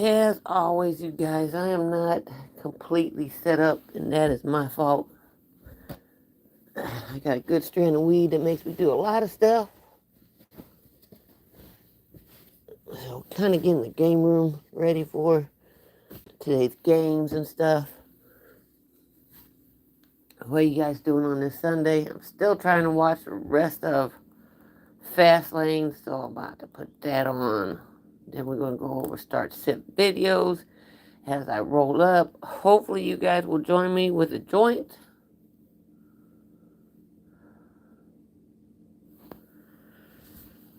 As always, you guys, I am not completely set up, and that is my fault. I got a good strand of weed that makes me do a lot of stuff. So, kind of getting the game room ready for today's games and stuff. What are you guys doing on this Sunday? I'm still trying to watch the rest of Fastlane, so I'm about to put that on. Then we're going to go over start sip videos as I roll up. Hopefully, you guys will join me with a joint.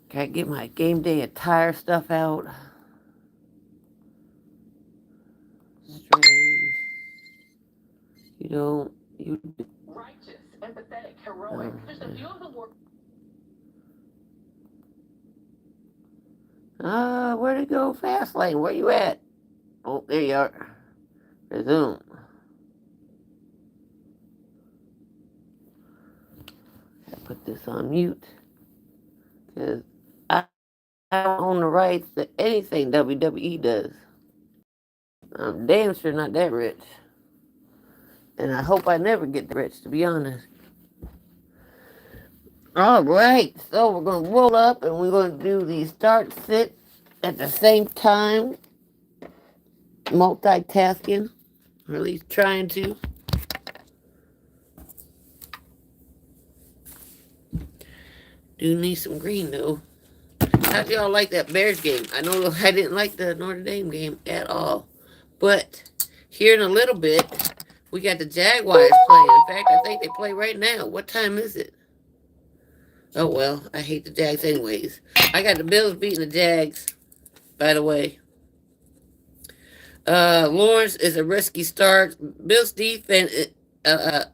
Gotta get my game day attire stuff out. Strays. You don't. You. Righteous, empathetic, heroic. Just a few of them were. Where'd it go? Fastlane, where you at? Oh, there you are. Resume. Put this on mute. Because I don't own the rights to anything WWE does. I'm damn sure not that rich. And I hope I never get that rich, to be honest. Alright, so we're going to roll up and we're going to do the start sit at the same time. Multitasking. Or at least trying to. Do need some green though. How'd y'all like that Bears game? I know I didn't like the Notre Dame game at all. But here in a little bit, we got the Jaguars playing. In fact, I think they play right now. What time is it? Oh, well, I hate the Jags anyways. I got the Bills beating the Jags, by the way. Lawrence is a risky start. Bills defense allows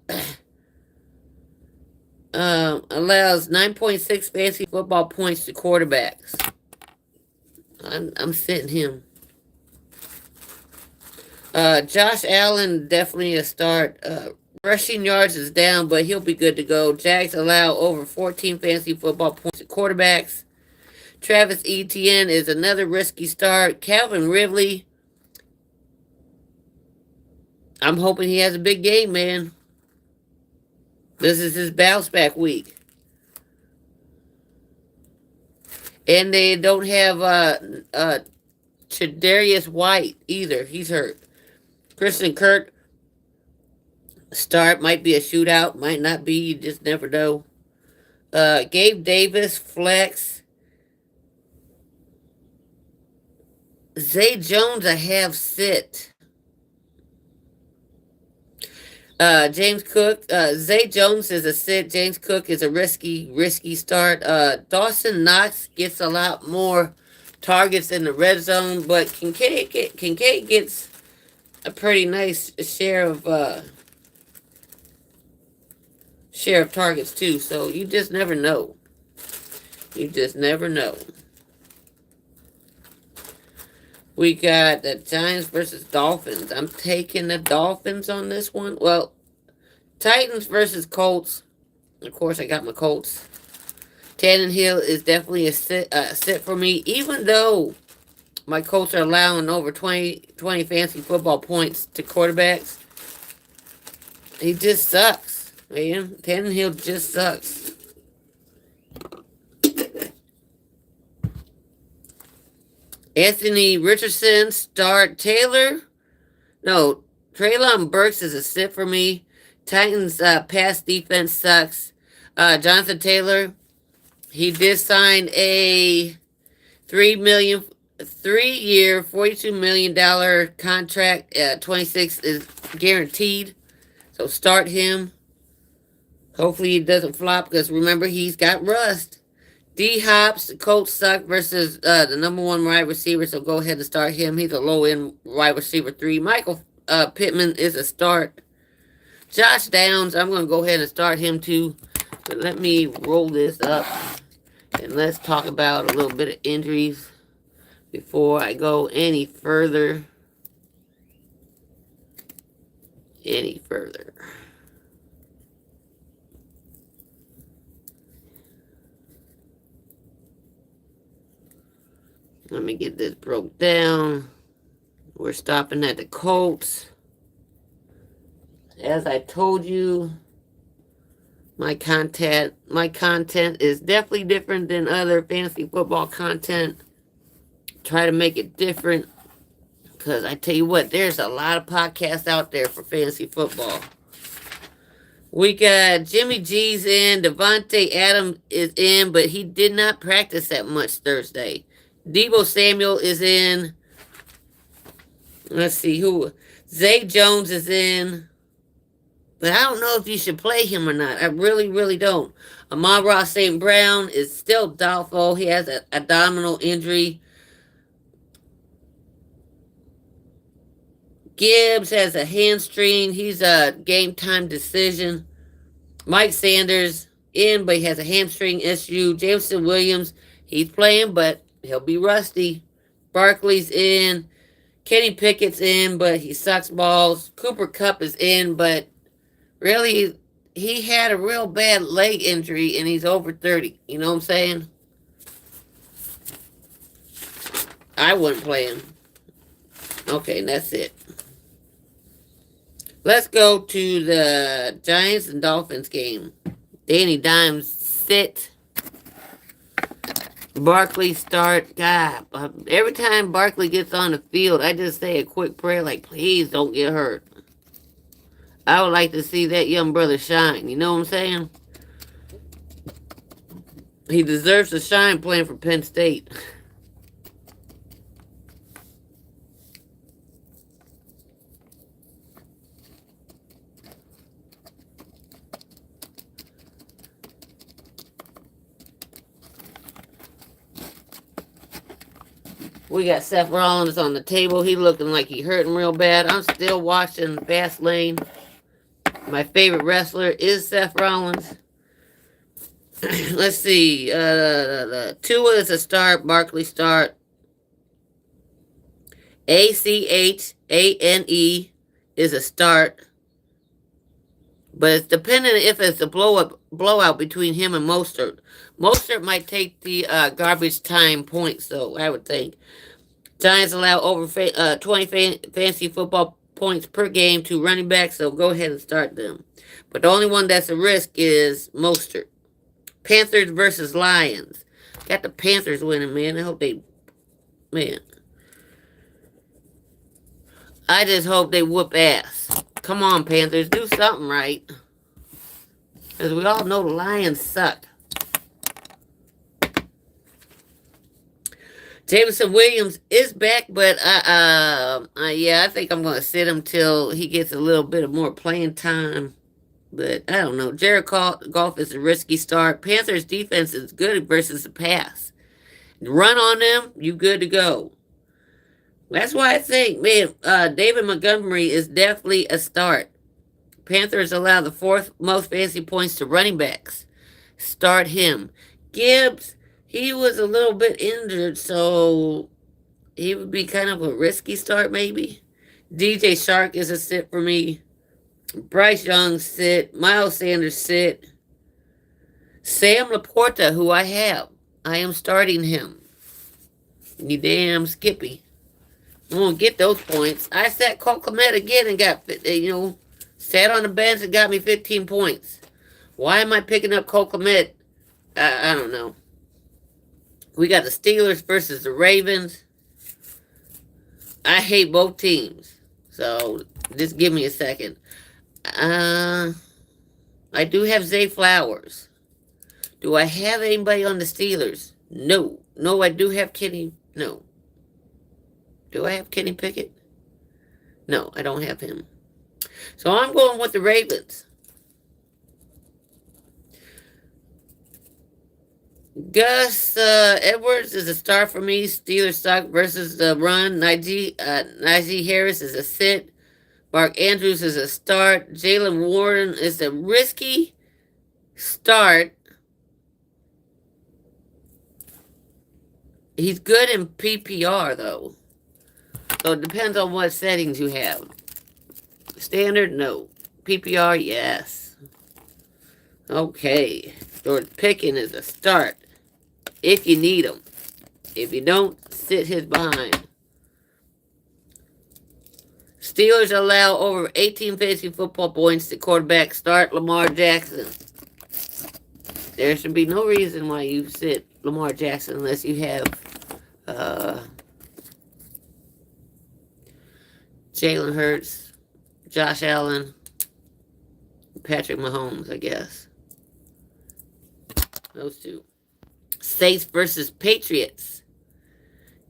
9.6 fantasy football points to quarterbacks. I'm sitting him. Josh Allen, definitely a start. Rushing yards is down, but he'll be good to go. Jags allow over 14 fantasy football points to quarterbacks. Travis Etienne is another risky start. Calvin Ridley, I'm hoping he has a big game, man. This is his bounce back week. And they don't have Tre'Davious White either. He's hurt. Christian Kirk, start, might be a shootout, might not be, you just never know. Gabe Davis, flex. Zay Jones, a half sit. James Cook, Zay Jones is a sit. James Cook is a risky start. Dawson Knox gets a lot more targets in the red zone, but Kincaid gets a pretty nice share of targets too. So you just never know. You just never know. We got the Giants versus Dolphins. I'm taking the Dolphins on this one. Well, Titans versus Colts. Of course, I got my Colts. Tannenhill is definitely a sit for me, even though my Colts are allowing over 20 fantasy football points to quarterbacks. He just sucks, man. Tannenhill just sucks. Anthony Richardson, start. Taylor. No, Treylon Burks is a sit for me. Titans pass defense sucks. Jonathan Taylor, he did sign a 3-year, $42 million contract. 26 is guaranteed. So start him. Hopefully he doesn't flop because remember he's got rust. D Hops, the Colts suck versus the number one wide receiver, so go ahead and start him. He's a low end wide receiver 3. Michael Pittman is a start. Josh Downs, I'm going to go ahead and start him too. But let me roll this up and let's talk about a little bit of injuries before I go any further. Let me get this broke down. We're stopping at the Colts. As I told you, my content is definitely different than other fantasy football content. Try to make it different, because I tell you what, there's a lot of podcasts out there for fantasy football. We got Jimmy G's in, Devontae Adams is in, but he did not practice that much Thursday. Deebo Samuel is in. Let's see who. Zay Jones is in. But I don't know if you should play him or not. I really, really don't. Amon-Ra St. Brown is still doubtful. He has an abdominal injury. Gibbs has a hamstring. He's a game time decision. Mike Sanders in, but he has a hamstring issue. Jameson Williams, he's playing, but he'll be rusty. Barkley's in. Kenny Pickett's in, but he sucks balls. Cooper Kupp is in, but really, he had a real bad leg injury, and he's over 30. You know what I'm saying? I wouldn't play him. Okay, that's it. Let's go to the Giants and Dolphins game. Danny Dimes sit. Barkley start. God, every time Barkley gets on the field, I just say a quick prayer like, please don't get hurt. I would like to see that young brother shine. You know what I'm saying? He deserves to shine playing for Penn State. We got Seth Rollins on the table. He looking like he hurting real bad. I'm still watching Fastlane. My favorite wrestler is Seth Rollins. Let's see. Tua is a start. Barkley start. Achane is a start. But it's dependent if it's a blowout between him and Mostert. Mostert might take the garbage time points, though, I would think. Giants allow over 20 fantasy football points per game to running backs, so go ahead and start them. But the only one that's a risk is Mostert. Panthers versus Lions. Got the Panthers winning, man. I hope they... Man. I just hope they whoop ass. Come on, Panthers. Do something right. Because we all know the Lions suck. Jameson Williams is back, but yeah, I think I'm going to sit him till he gets a little bit of more playing time. But I don't know. Jared Goff is a risky start. Panthers defense is good versus the pass. Run on them, you good to go. That's why I think, man, David Montgomery is definitely a start. Panthers allow the fourth most fantasy points to running backs. Start him. Gibbs, he was a little bit injured, so he would be kind of a risky start maybe. DJ Shark is a sit for me. Bryce Young sit. Miles Sanders sit. Sam Laporta, who I have. I am starting him. You damn Skippy. I'm going to get those points. I sat Cole Kmet again and got, sat on the bench and got me 15 points. Why am I picking up Cole Kmet? I don't know. We got the Steelers versus the Ravens. I hate both teams. So, just give me a second. I do have Zay Flowers. Do I have anybody on the Steelers? No. No, I do have Kenny. No. Do I have Kenny Pickett? No, I don't have him. So I'm going with the Ravens. Gus Edwards is a start for me. Steelers stock versus the run. Najee Harris is a sit. Mark Andrews is a start. Jalen Warren is a risky start. He's good in PPR, though. So it depends on what settings you have. Standard, no. PPR, yes. Okay. George Pickens is a start. If you need him. If you don't, sit his behind. Steelers allow over 18 fantasy football points to quarterback start Lamar Jackson. There should be no reason why you sit Lamar Jackson unless you have Jalen Hurts, Josh Allen, Patrick Mahomes, I guess. Those two. Saints versus Patriots.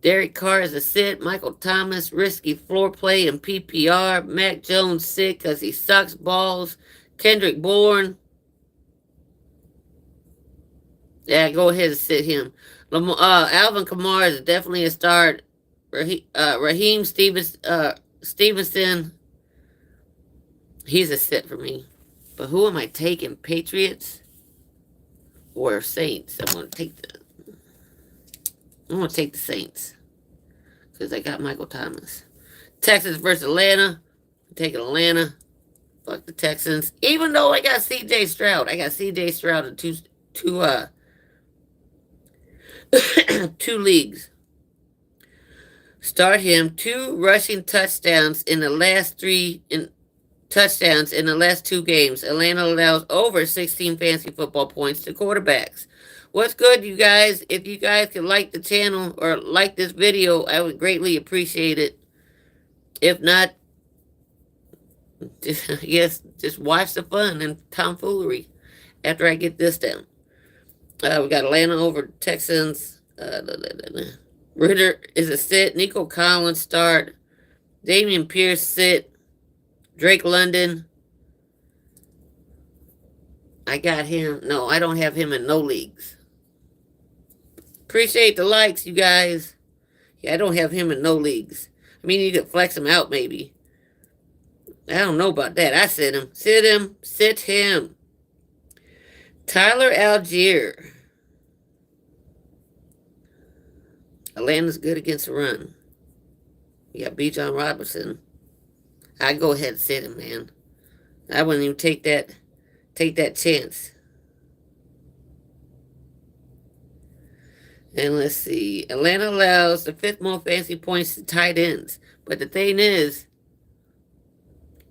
Derek Carr is a sit. Michael Thomas, risky floor play in PPR. Mac Jones sit because he sucks balls. Kendrick Bourne. Yeah, go ahead and sit him. Alvin Kamara is definitely a start. Raheem Stevenson, he's a sit for me. But who am I taking? Patriots or Saints? I'm gonna take the Saints because I got Michael Thomas. Texans versus Atlanta. I'm taking Atlanta. Fuck the Texans. Even though I got C.J. Stroud. I got C.J. Stroud in two leagues. Start him. 2 rushing touchdowns in the last 2 games. Atlanta allows over 16 fantasy football points to quarterbacks. What's good, you guys? If you guys could like the channel or like this video, I would greatly appreciate it. If not, yes, just watch the fun and tomfoolery after I get this down. We got Atlanta over Texans. Ritter is a sit. Nico Collins start. Damian Pierce sit. Drake London. I got him. No, I don't have him in no leagues. Appreciate the likes, you guys. Yeah, I don't have him in no leagues. I mean, you could flex him out, maybe. I don't know about that. I sit him. Sit him. Tyler Algier. Atlanta's good against the run. You got Bijan Robinson. I'd go ahead and sit him, man. I wouldn't even take that chance. And let's see. Atlanta allows the 5th most fantasy points to tight ends. But the thing is,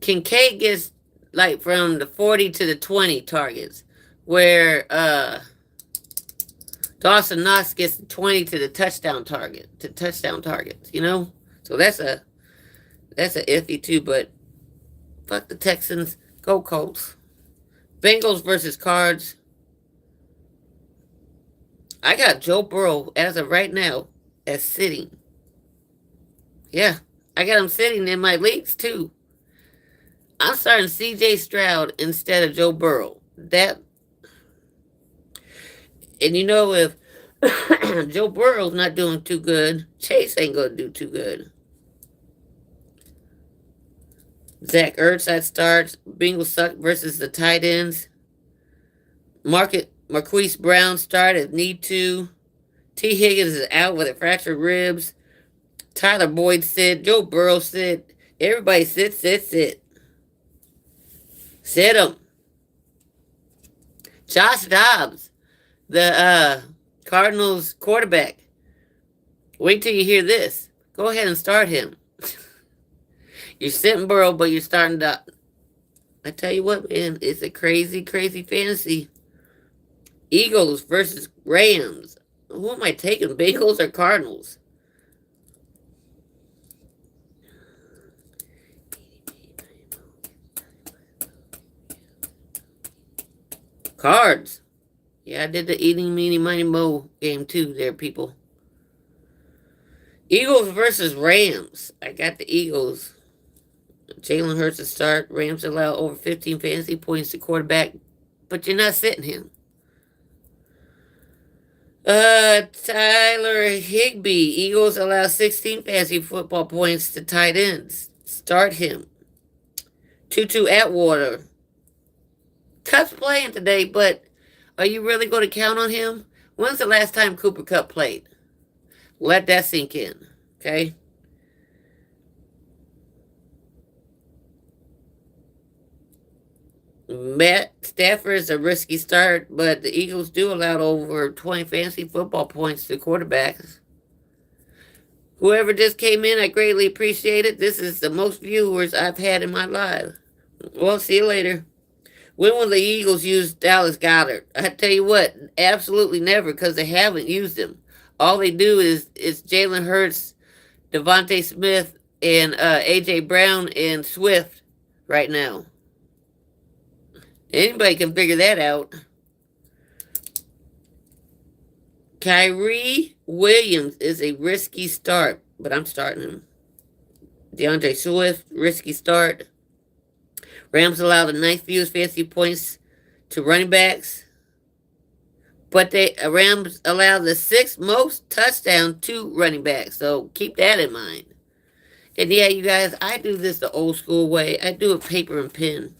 Kincaid gets like from the 40 to the 20 targets. Where Dawson Knox gets 20 to the touchdown targets, you know? So that's a iffy too, but fuck the Texans. Go Colts. Bengals versus Cards. I got Joe Burrow as of right now as sitting. Yeah, I got him sitting in my leagues too. I'm starting C.J. Stroud instead of Joe Burrow. And you know, if Joe Burrow's not doing too good, Chase ain't going to do too good. Zach Ertz at starts. Bengals suck versus the tight ends. Marquise Brown start if need to. T. Higgins is out with a fractured ribs. Tyler Boyd sit. Joe Burrow sit. Everybody sit. Sit him. Josh Dobbs, the Cardinals quarterback. Wait till you hear this. Go ahead and start him. You're sitting Burrow, but you're starting to... I tell you what, man, it's a crazy, crazy fantasy. Eagles versus Rams. Who am I taking, Bengals or Cardinals? Cards. Yeah, I did the eating, meeny, miny, mo game too there, people. Eagles versus Rams. I got the Eagles. Jalen Hurts to start. Rams allow over 15 fantasy points to quarterback, but you're not sitting him. Tyler Higbee. Eagles allow 16 fantasy football points to tight ends. Start him. Tutu Atwater. Cup's playing today, but are you really going to count on him? When's the last time Cooper Kupp played? Let that sink in, okay? Matt Stafford is a risky start, but the Eagles do allow over 20 fantasy football points to quarterbacks. Whoever just came in, I greatly appreciate it. This is the most viewers I've had in my life. Well, see you later. When will the Eagles use Dallas Goddard? I tell you what, absolutely never, because they haven't used him. All they do is Jalen Hurts, Devontae Smith, and AJ Brown and Swift right now. Anybody can figure that out. Kyrie Williams is a risky start, but I'm starting him. DeAndre Swift, risky start. Rams allow the ninth fewest fantasy points to running backs, but the Rams allow the sixth most touchdown to running backs. So keep that in mind. And yeah, you guys, I do this the old school way. I do it paper and pen.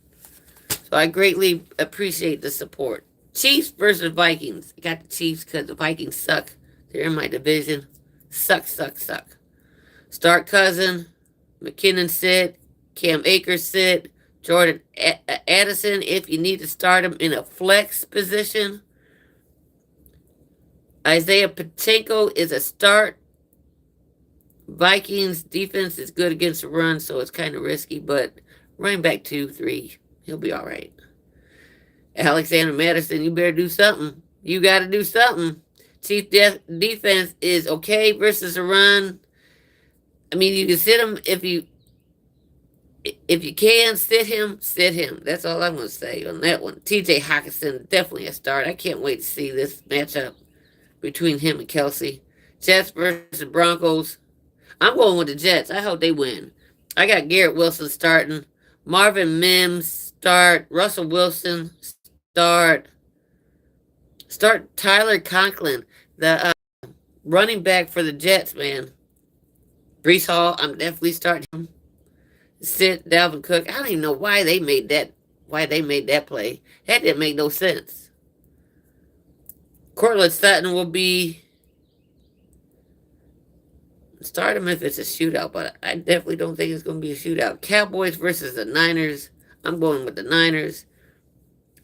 So I greatly appreciate the support. Chiefs versus Vikings. I got the Chiefs because the Vikings suck. They're in my division. Suck. Start Cousin. McKinnon sit. Cam Akers sit. Jordan Addison, if you need to start him in a flex position. Isaiah Pacheco is a start. Vikings defense is good against the run, so it's kind of risky, but running back 2, 3, he'll be all right. Alexander Madison, you better do something. You got to do something. Chief defense is okay versus the run. I mean, you can sit him if you can, sit him. That's all I'm going to say on that one. TJ Hockenson, definitely a start. I can't wait to see this matchup between him and Kelsey. Jets versus Broncos. I'm going with the Jets. I hope they win. I got Garrett Wilson starting. Marvin Mims start. Russell Wilson start. Start Tyler Conklin, the running back for the Jets, man. Brees Hall, I'm definitely starting him. Sit Dalvin Cook. I don't even know why they made that play. That didn't make no sense. Cortland Sutton will be start him if it's a shootout, but I definitely don't think it's going to be a shootout. Cowboys versus the Niners. I'm going with the Niners.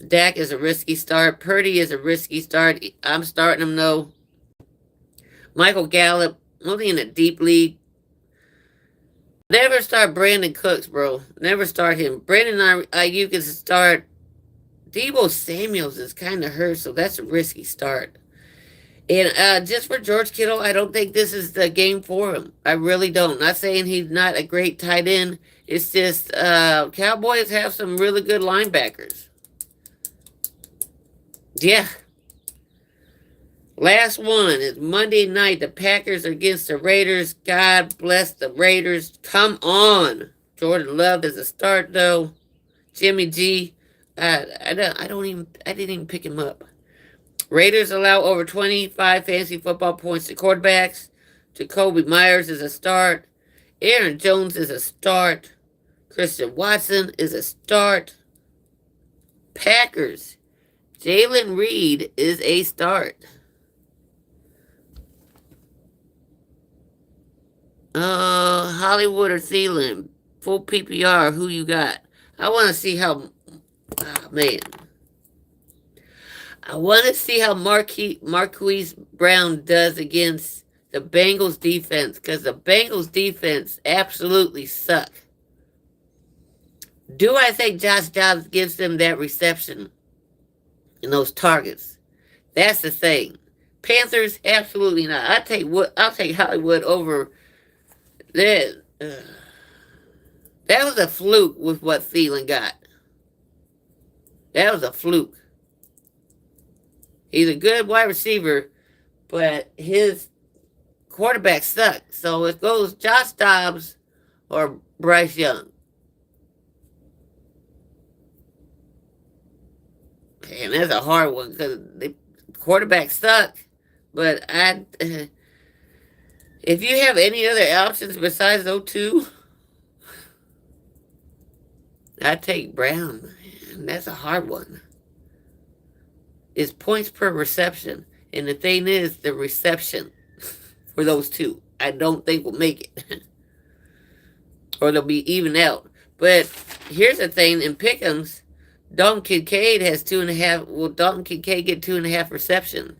Dak is a risky start. Purdy is a risky start. I'm starting him though. Michael Gallup, only in a deep league. Never start Brandon Cooks, bro. Never start him. Brandon you can start. Deebo Samuels is kind of hurt, so that's a risky start. And just for George Kittle, I don't think this is the game for him. I really don't. Not saying he's not a great tight end. It's just Cowboys have some really good linebackers. Yeah. Last one is Monday night. The Packers against the Raiders. God bless the Raiders. Come on. Jordan Love is a start though. Jimmy G. I didn't even pick him up. Raiders allow over 25 fantasy football points to quarterbacks. Jacoby Myers is a start. Aaron Jones is a start. Christian Watson is a start. Packers. Jalen Reed is a start. Hollywood or Thielen. Full PPR. Who you got? I want to see how... Oh, man. I want to see how Marquise Brown does against the Bengals defense, because the Bengals defense absolutely suck. Do I think Josh Dobbs gives them that reception and those targets? That's the thing. Panthers, absolutely not. I'll take Hollywood over that. That was a fluke with what Thielen got. That was a fluke. He's a good wide receiver, but his quarterback sucks. So it goes Josh Dobbs or Bryce Young. And that's a hard one because the quarterbacks suck. But if you have any other options besides those two, I'd take Brown. Man, that's a hard one. It's points per reception. And the thing is, the reception for those two, I don't think will make it. Or they'll be even out. But here's the thing, in Pick'ems, Dalton Kincaid has 2.5. Will Dalton Kincaid get 2.5 reception?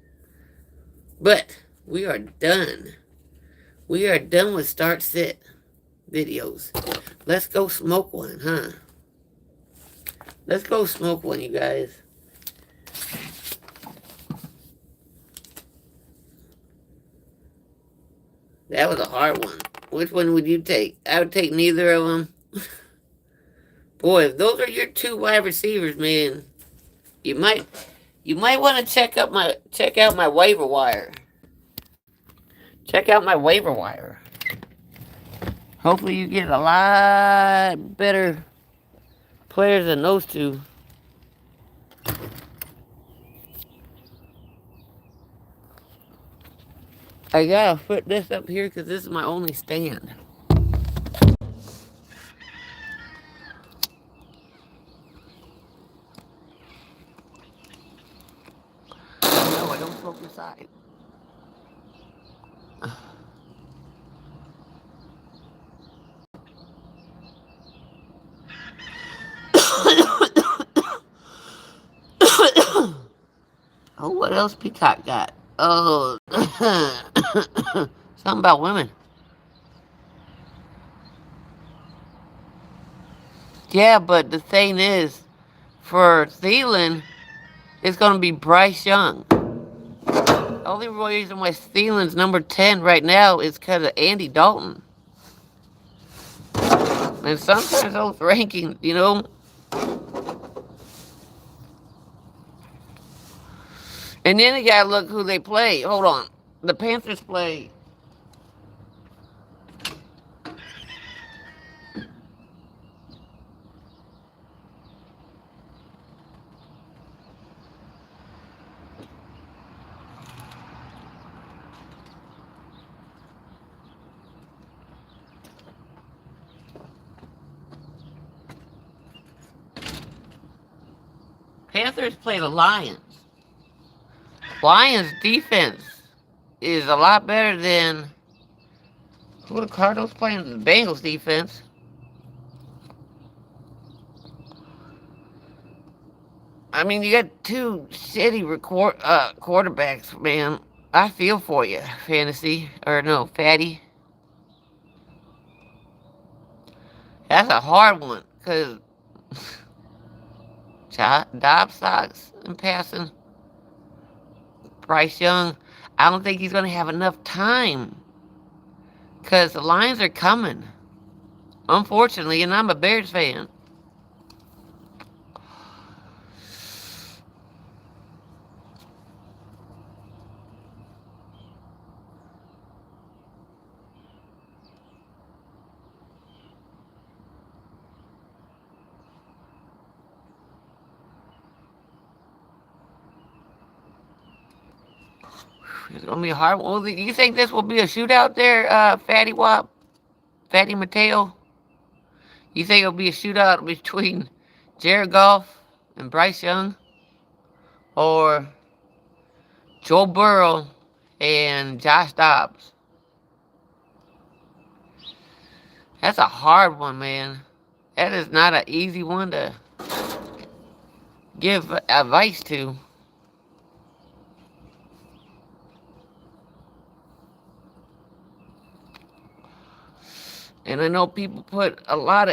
But we are done We are done with start sit videos. Let's go smoke one, huh? Let's go smoke one, you guys. That was a hard one. Which one would you take? I would take neither of them. Boy, if those are your two wide receivers, man, you might want to check out my waiver wire. Check out my waiver wire. Hopefully you get a lot better players than those two. I gotta put this up here because this is my only stand. No, I don't smoke inside. Oh, what else Peacock got? Oh, something about women. Yeah, but the thing is, for Thielen, it's going to be Bryce Young. The only reason why Thielen's number 10 right now is because of Andy Dalton. And sometimes those rankings, you know. And then you gotta look who they play. Hold on. The Panthers play. Panthers play the Lions. Lions defense is a lot better than who the Cardinals playing. The Bengals defense. I mean, you got two shitty quarterbacks, man. I feel for you, fantasy or no, fatty. That's a hard one because Dobbs sucks in passing. Bryce Young, I don't think he's going to have enough time because the Lions are coming. Unfortunately, and I'm a Bears fan. It's going to be a hard one. Do you think this will be a shootout there, Fatty Wap? Fatty Mateo? You think it'll be a shootout between Jared Goff and Bryce Young? Or Joe Burrow and Josh Dobbs? That's a hard one, man. That is not an easy one to give advice to. And I know people put a lot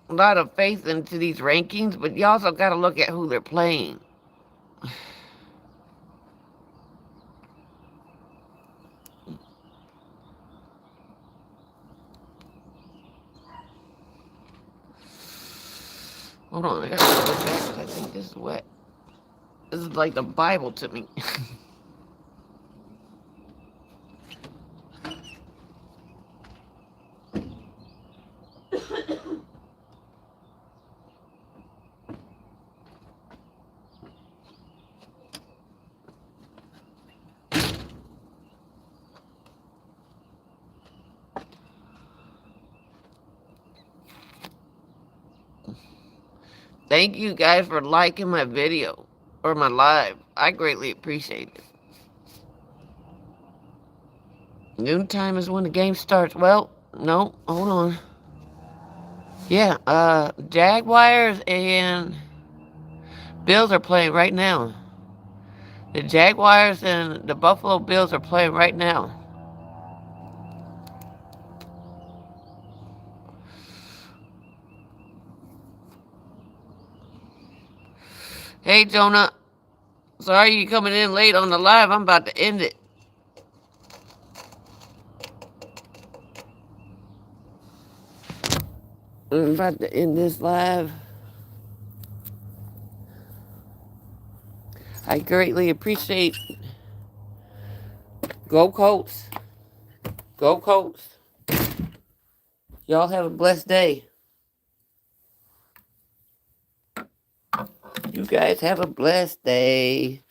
of faith into these rankings, but you also got to look at who they're playing. Hold on, I got to go back. I think this is wet. This is like the Bible to me. Thank you guys for liking my video or my live. I greatly appreciate it. Noontime is when the game starts. Well, no, hold on. Yeah, Jaguars and Bills are playing right now. The Jaguars and the Buffalo Bills are playing right now. Hey, Jonah. Sorry you coming in late on the live. I'm about to end it. I'm about to end this live. I greatly appreciate. Go Colts. Go Colts. Y'all have a blessed day. You guys have a blessed day.